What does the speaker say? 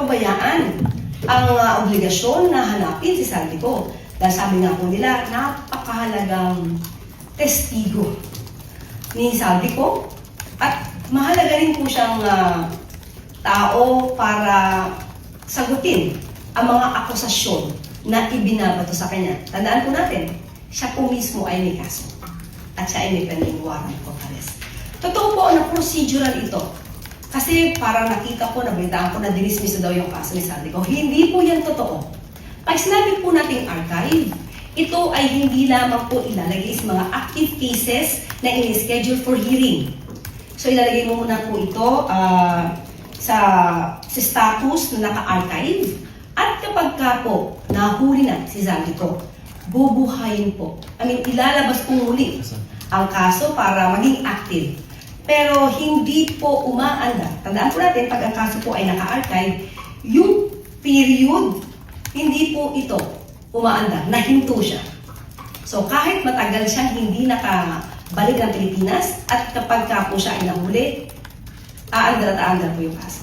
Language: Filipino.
napabayaan ang obligasyon na hanapin si Saldico. Dahil sabi nga po nila, napakahalagang testigo ni Saldico at mahalaga rin po siyang tao para sagutin ang mga akusasyon na ibinabato sa kanya. Tandaan po natin, siya po mismo ay may kaso at siya ay may pending warrant of arrest. Totoo po na procedural ito. Kasi parang nakita ko, nabalitaan ko na dinismiss na daw yung kaso ni Saldico. Hindi po yan totoo. Pag sinabi po nating archive, ito ay hindi lamang po ilalagay sa mga active cases na in-schedule for hearing. So ilalagay mo muna po ito sa status na naka-archive. At kapag ka po nahuli na si Saldico, bubuhayin po. Ilalabas po muli ang kaso para maging active. Pero hindi po umaandar. Tandaan po natin, pag ang kaso po ay naka-archive, yung period, hindi po ito umaandar, nahinto siya. So kahit matagal siya hindi nakabalik ng Pilipinas, at kapag ka po siya ay nahuli, aandar at aandar po yung kaso.